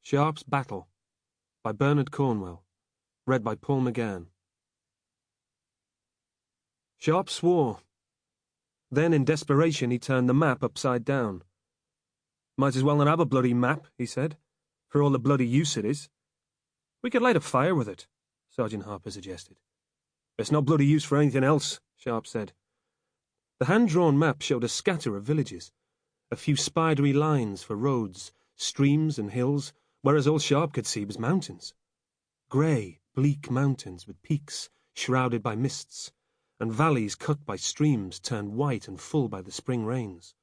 Sharpe's Battle by Bernard Cornwell. Read by Paul McGann. Sharpe swore. Then, in desperation, he turned the map upside down. "Might as well not have a bloody map," he said, "for all the bloody use it is." "We could light a fire with it," Sergeant Harper suggested. "It's no bloody use for anything else," Sharpe said. The hand-drawn map showed a scatter of villages, a few spidery lines for roads, streams and hills, whereas all Sharpe could see was mountains. Grey, bleak mountains with peaks shrouded by mists, and valleys cut by streams turned white and full by the spring rains.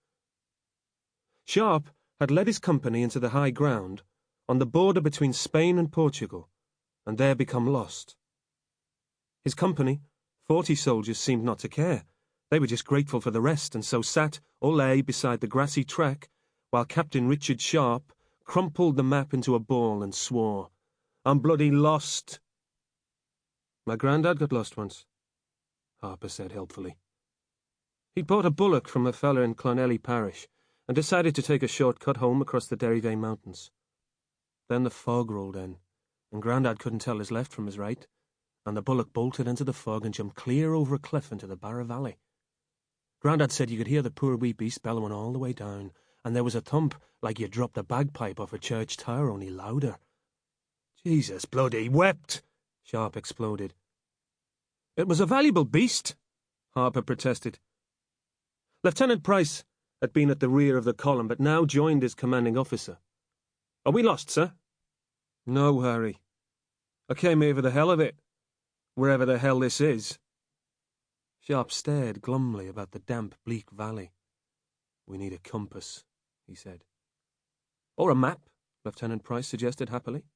Sharpe had led his company into the high ground on the border between Spain and Portugal, and there become lost. His company, 40 soldiers, seemed not to care. They were just grateful for the rest, and so sat or lay beside the grassy track, while Captain Richard Sharpe crumpled the map into a ball and swore, "I'm bloody lost." "My grandad got lost once," Harper said helpfully. He'd bought a bullock from a feller in Clonelly parish and decided to take a short cut home across the Derryveigh Mountains. Then the fog rolled in, and Grandad couldn't tell his left from his right, and the bullock bolted into the fog and jumped clear over a cliff into the Barra Valley. Grandad said you could hear the poor wee beast bellowing all the way down, and there was a thump like you dropped a bagpipe off a church tower, only louder. "Jesus bloody wept!" Sharpe exploded. "It was a valuable beast," Harper protested. Lieutenant Price had been at the rear of the column, but now joined his commanding officer. "Are we lost, sir?" "No, Harry. I came here for the hell of it, wherever the hell this is." Sharpe stared glumly about the damp, bleak valley. "We need a compass," he said. "Or a map," Lieutenant Price suggested happily.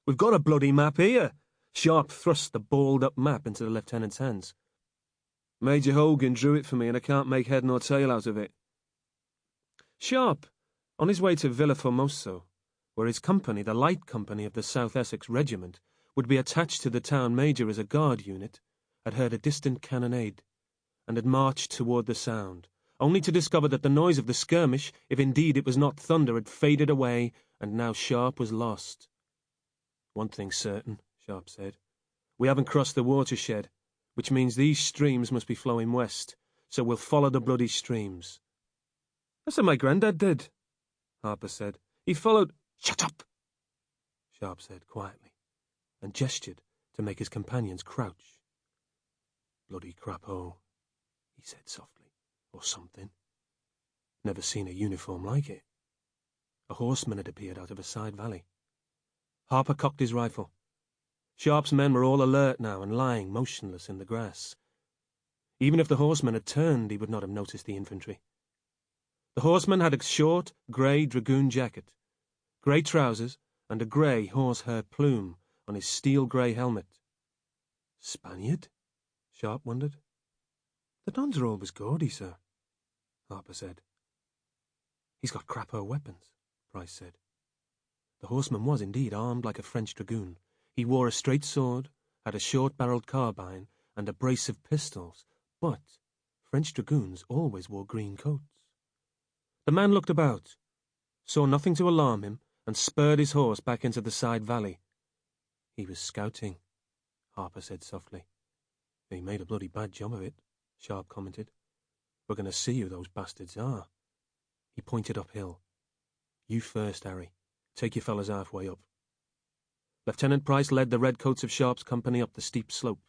"We've got a bloody map here." Sharpe thrust the balled-up map into the lieutenant's hands. "Major Hogan drew it for me, and I can't make head nor tail out of it." Sharpe, on his way to Villaformoso, where his company, the Light Company of the South Essex Regiment, would be attached to the town major as a guard unit, had heard a distant cannonade, and had marched toward the sound, only to discover that the noise of the skirmish, if indeed it was not thunder, had faded away, and now Sharpe was lost. "One thing's certain," Sharpe said. "We haven't crossed the watershed, which means these streams must be flowing west, so we'll follow the bloody streams." "That's what my granddad did," Harper said. "He followed—" "Shut up!" Sharpe said quietly, and gestured to make his companions crouch. "Bloody crapo," he said softly, "or something. Never seen a uniform like it." A horseman had appeared out of a side valley. Harper cocked his rifle. Sharpe's men were all alert now and lying motionless in the grass. Even if the horseman had turned, he would not have noticed the infantry. The horseman had a short, grey dragoon jacket, grey trousers, and a grey horsehair plume on his steel-grey helmet. "Spaniard?" Sharpe wondered. "The Dons are always gaudy, sir," Harper said. "He's got crapo weapons," Price said. The horseman was indeed armed like a French dragoon. He wore a straight sword, had a short-barreled carbine, and a brace of pistols, but French dragoons always wore green coats. The man looked about, saw nothing to alarm him, and spurred his horse back into the side valley. "He was scouting," Harper said softly. "He made a bloody bad job of it," Sharpe commented. "We're going to see who those bastards are." He pointed uphill. "You first, Harry. Take your fellas halfway up." Lieutenant Price led the redcoats of Sharpe's company up the steep slope.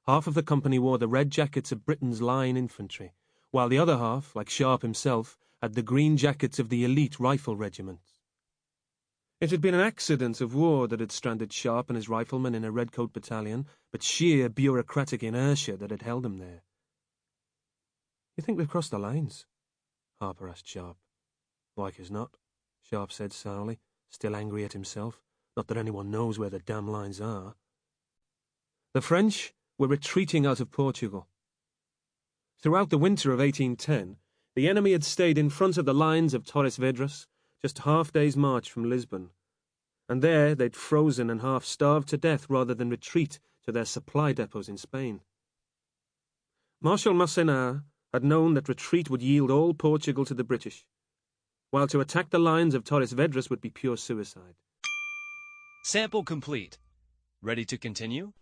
Half of the company wore the red jackets of Britain's line infantry, while the other half, like Sharpe himself, had the green jackets of the elite rifle regiment. It had been an accident of war that had stranded Sharpe and his riflemen in a redcoat battalion, but sheer bureaucratic inertia that had held them there. "You think we've crossed the lines?" Harper asked Sharpe. "Like as not," Sharpe said sourly, still angry at himself. "Not that anyone knows where the damn lines are." The French were retreating out of Portugal. Throughout the winter of 1810, the enemy had stayed in front of the lines of Torres Vedras, just half-day's march from Lisbon, and there they'd frozen and half-starved to death rather than retreat to their supply depots in Spain. Marshal Massenas had known that retreat would yield all Portugal to the British, while to attack the lines of Torres Vedras would be pure suicide. Sample complete. Ready to continue?